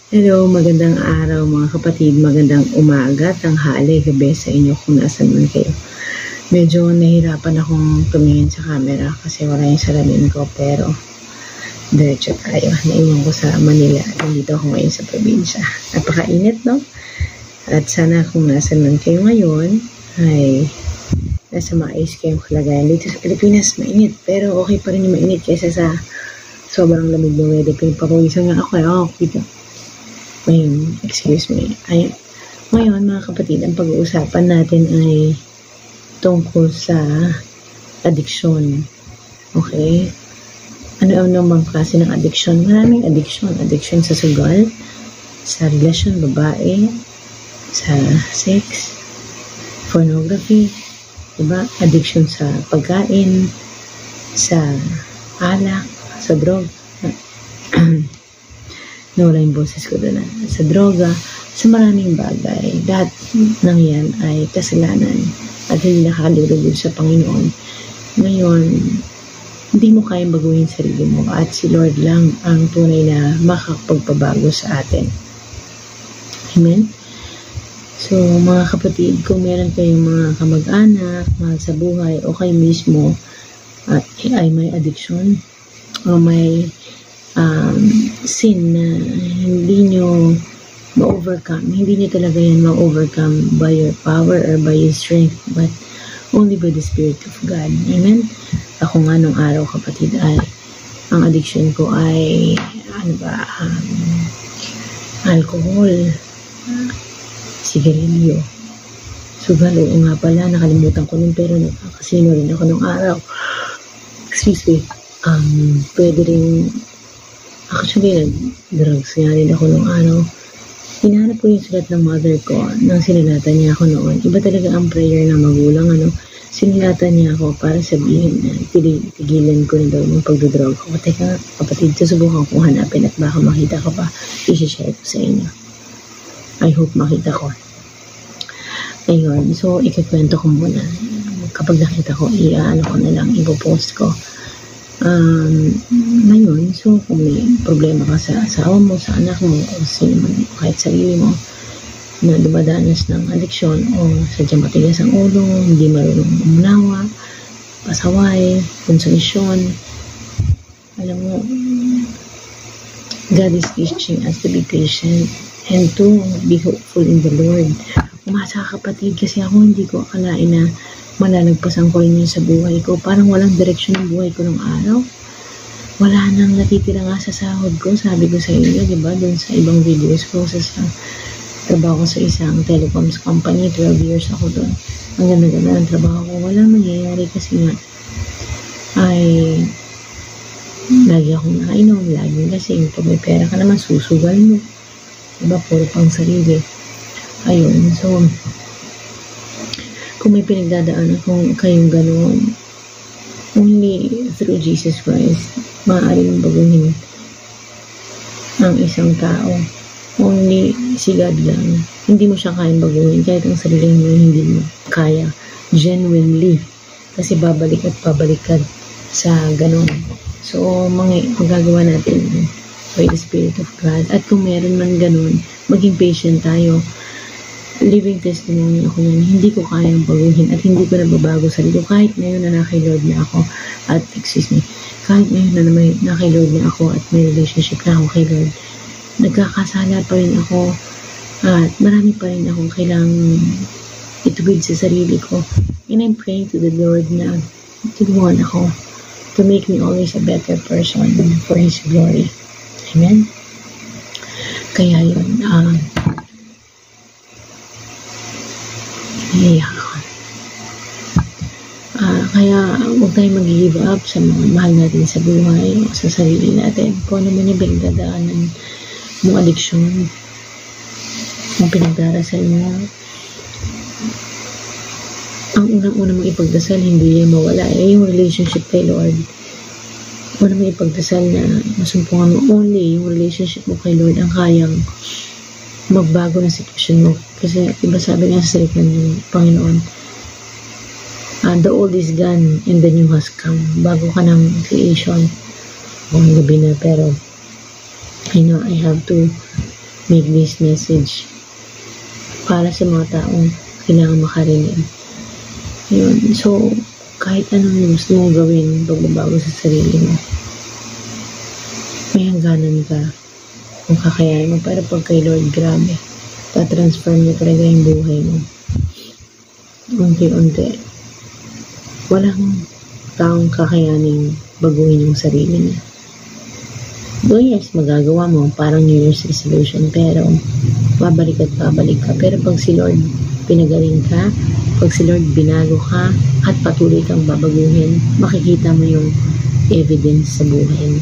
Hello, magandang araw mga kapatid, magandang umaga, tanghali, gabi sa inyo kung nasan man kayo. Medyo nahirapan akong tumingin sa camera kasi wala yung salamin ko, pero diretso tayo. Naiwan ko sa Manila, nandito ako ngayon sa probinsya. Napakainit, no? At sana kung nasan man kayo ngayon ay nasa maayos kayong kalagayan. Dito sa Pilipinas, mainit, pero okay pa rin yung mainit kaysa sa sobrang lamig ng weather. Pinapapawisan nga ako, kita. Ngayon, excuse me. Ngayon, mga kapatid, ang pag-uusapan natin ay tungkol sa addiction. Okay? Ano bang klase ng addiction? Maraming addiction. Addiction sa sugal, sa relasyon, babae, sa sex, pornography, diba? Addiction sa pagkain, sa alak, sa drug. Nawala yung boses ko doon sa droga, sa maraming bagay. Lahat ng yan ay kasalanan at hindi nakakalulog sa Panginoon. Ngayon, hindi mo kayang baguhin sarili mo at si Lord lang ang tunay na makakapagpabago sa atin. Amen? So, mga kapatid, kung meron kayong mga kamag-anak, mahal sa buhay, o kayo mismo at ay may addiction o may sin na hindi nyo ma-overcome. Hindi nyo talaga yan ma-overcome by your power or by your strength, but only by the Spirit of God. Amen? Ako nga nung araw, kapatid, ay ang addiction ko ay alcohol, sigarilyo, sugal. Oo nga pala, nakalimutan ko nun, pero nakakasino rin ako nung araw. Excuse me. Pwede rin actually, drugs nga rin ako nung araw. Hinahanap ko yung sulat ng mother ko nang sinilatan niya ako noon. Iba talaga ang prayer ng magulang, Sinilatan niya ako para sabihin na tigilan ko na daw yung pagdodrog ko. Teka, kapatid, susubukan kong hanapin at baka makita ko pa. I-share ko sa inyo. I hope makita ko. Ayun, so ikikwento ko muna. Kapag nakita ko, ko na lang, ipopost ko. Ngayon, so kung may problema ka sa asawa mo, sa anak mo, o sino man, kahit sarili mo, na dumadanas ng addiction o sadyang matigas ang ulo, hindi marunong umunawa, pasaway, konsolisyon, alam mo, God is teaching us to be patient and to be hopeful in the Lord. Umasa ka, kapatid, kasi ako hindi ko akalain na malalagpasan ko rin yun sa buhay ko. Parang walang direksyon ng buhay ko nung araw. Wala nang natitira nga sa sahod ko. Sabi ko sa inyo, diba, dun sa ibang videos ko, sa trabaho ko sa isang telecoms company, 12 years ako dun. Ang ganda-ganda ng trabaho ko. Walang nangyayari kasi nga ay lagi akong nakainom, lagi lasing. Pag may pera ka naman, susugal mo. Diba, puro pang sarili. Ayun, so kung may pinagdadaanan kung kayong gano'n, only through Jesus Christ maaaring baguhin ang isang tao. Only si God lang. Hindi mo siya kayang baguhin kahit ang sarili mo hindi mo kaya genuinely, kasi babalik at pabalikan sa gano'n. So magagawa natin by the Spirit of God. At kung meron man gano'n, maging patient tayo. Living testimony ako yan. Hindi ko kayang baguhin at hindi ko nababago sarili ko. Kahit ngayon na naka-Lord na ako at, kahit ngayon na naka-Lord na ako at may relationship na ako kay Lord, nagkakasala pa rin ako at marami pa rin akong kailangang ituwid sa sarili ko. And I'm praying to the Lord na tulungan ako to make me always a better person for His glory. Amen? Kaya yun, kaya huwag tayong mag-give up sa mga mahal natin sa buhay o sa sarili natin. Kung ano man yung pinagdadaanan mong addiction, mong pinagdarasal mo, ang unang-una mong ipagdasal, hindi yan mawala. Yung relationship kay Lord. Una mong ipagdasal na masumpungan mo, only yung relationship mo kay Lord ang kayang magbago ng sitwasyon mo. Kasi iba sabi nga sa salita ng Panginoon, the old is gone and the new has come. Bago ka ng creation. Gabi na, pero I know I have to make this message para sa mga taong kailangan makarinig. Yun. So, kahit anong gusto mong gawin, pagbabago sa sarili mo, may hangganan ka kung kakayanin mo. Pero pag kay Lord, grabe, tatransform niya talaga yung buhay mo. Unti-unti. Walang taong kakayanin baguhin yung sarili niya. Though yes, magagawa mo, parang New Year's resolution, pero babalik at babalik ka. Pero pag si Lord pinagaling ka, pag si Lord binago ka, at patuloy kang babaguhin, makikita mo yung evidence sa buhay mo.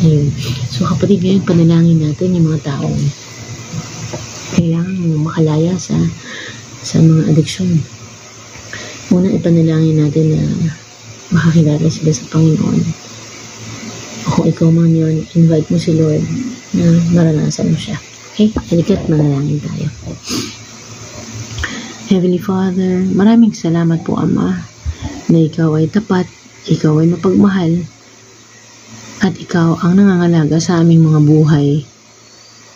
Ayun. So kapatid, ngayon panalangin natin yung mga taong kailangan mo makalaya sa mga adiksyon. Una, ipanalangin natin na makakilala sila sa Panginoon. Kung ikaw man yun, invite mo si Lord na maranasan mo siya. Okay? Halika't manalangin tayo. Heavenly Father, maraming salamat po, Ama, na ikaw ay tapat, ikaw ay mapagmahal, at ikaw ang nangangalaga sa aming mga buhay.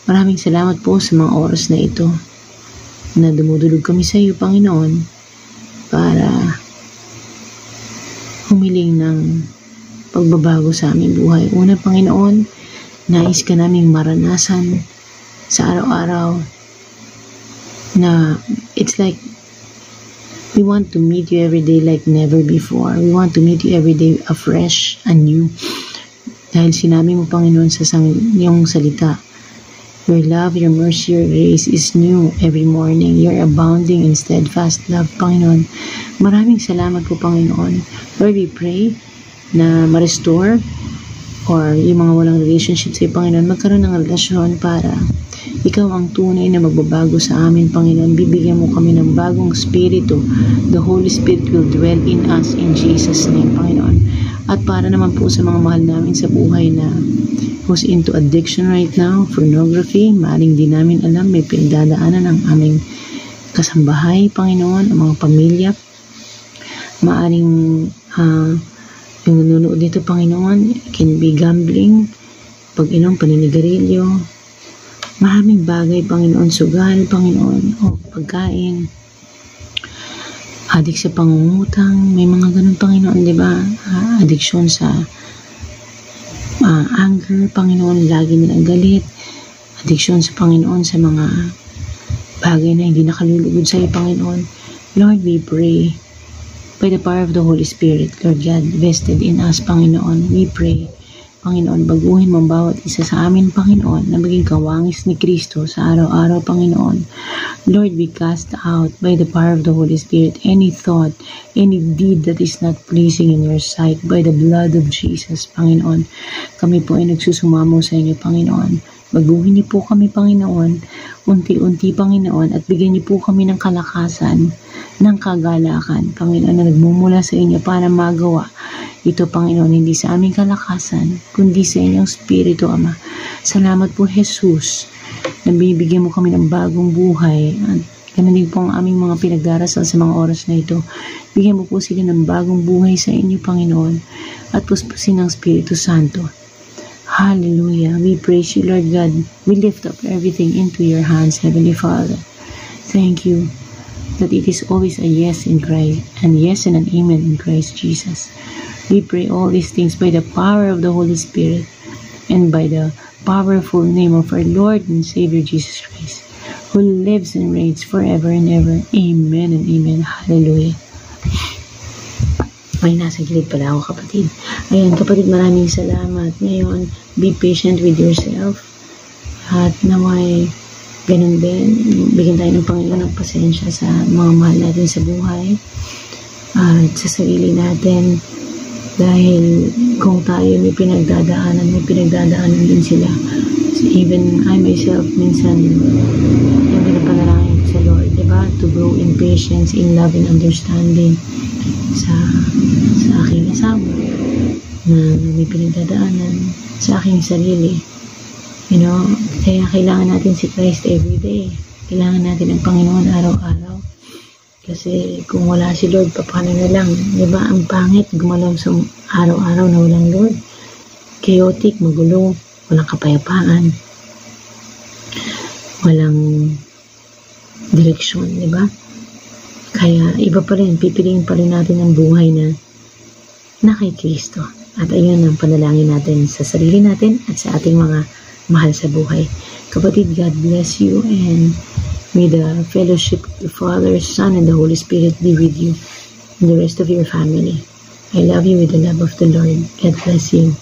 Maraming salamat po sa mga oras na ito na dumudulog kami sa iyo, Panginoon, para humiling ng pagbabago sa aming buhay. Una, Panginoon, nais ka naming maranasan sa araw-araw na it's like we want to meet you every day like never before. We want to meet you every day afresh and new. Dahil sinabi mo, Panginoon, sa iyong salita, your love, your mercy, your grace is new every morning. You're abounding in steadfast love, Panginoon. Maraming salamat po, Panginoon. Lord, we pray na ma-restore or yung mga walang relationship sa Panginoon, magkaroon ng relasyon para ikaw ang tunay na magbabago sa amin, Panginoon. Bibigyan mo kami ng bagong spirito. The Holy Spirit will dwell in us in Jesus' name, Panginoon. At para naman po sa mga mahal namin sa buhay na who's into addiction right now, pornography, maaring di namin alam, may pinagdadaanan ang aming kasambahay, Panginoon, ang mga pamilya, maaring yung nanonood dito, Panginoon, can be gambling, pag-inom, paninigarilyo, maraming bagay, Panginoon, sugal, Panginoon, o pagkain, adik sa pangungutang, may mga ganun, Panginoon, di ba? Addiction sa anger, Panginoon, lagi nilang galit, addiction sa Panginoon sa mga bagay na hindi nakalulugod sa iyo, Panginoon. Lord, we pray by the power of the Holy Spirit, Lord God, vested in us, Panginoon, we pray, Panginoon, baguhin mo bawat isa sa amin, Panginoon, na maging kawangis ni Kristo sa araw-araw, Panginoon. Lord, we cast out by the power of the Holy Spirit any thought, any deed that is not pleasing in your sight by the blood of Jesus, Panginoon. Kami po ay nagsusumamo sa inyo, Panginoon. Baguhin niyo po kami, Panginoon, unti-unti, Panginoon, at bigyan niyo po kami ng kalakasan, ng kagalakan, Panginoon, na nagmumula sa inyo para magawa ito, Panginoon, hindi sa aming kalakasan, kundi sa inyong Espiritu, Ama. Salamat po, Jesus, na binibigyan mo kami ng bagong buhay, at ganun din po ang aming mga pinagdarasal sa mga oras na ito. Bigyan mo po sila ng bagong buhay sa inyo, Panginoon, at puspusin ng Espiritu Santo. Hallelujah. We praise you, Lord God. We lift up everything into your hands, Heavenly Father. Thank you that it is always a yes in Christ, and yes and an amen in Christ Jesus. We pray all these things by the power of the Holy Spirit and by the powerful name of our Lord and Savior Jesus Christ, who lives and reigns forever and ever. Amen and amen. Hallelujah. Ay, nasa gilid pala ako, kapatid. Ayan, kapatid, maraming salamat. Ngayon, be patient with yourself. At naway, ganun din, bigyan tayo ng Panginoon ng pasensya sa mga mahal natin sa buhay. At sa sarili natin. Dahil kung tayo may pinagdadaanan din sila. So even I myself, minsan, yung pinapanalangin sa Lord, diba? To grow in patience, in love, and understanding sa aking asawa na may pinagdadaanan sa aking sarili. You know, kaya kailangan natin si Christ every day. Kailangan natin ang Panginoon araw-araw. Kasi kung wala si Lord, paano na lang? Diba, ang pangit, gumalaw sa araw-araw na walang Lord. Chaotic, magulo, walang kapayapaan. walang direksyon, di ba? Kaya iba pa rin, pipiliin pa rin natin ang buhay na kay Kristo. At ayun ang panalangin natin sa sarili natin at sa ating mga mahal sa buhay. Kapatid, God bless you, and may the fellowship of the Father, Son, and the Holy Spirit be with you and the rest of your family. I love you with the love of the Lord. God bless you.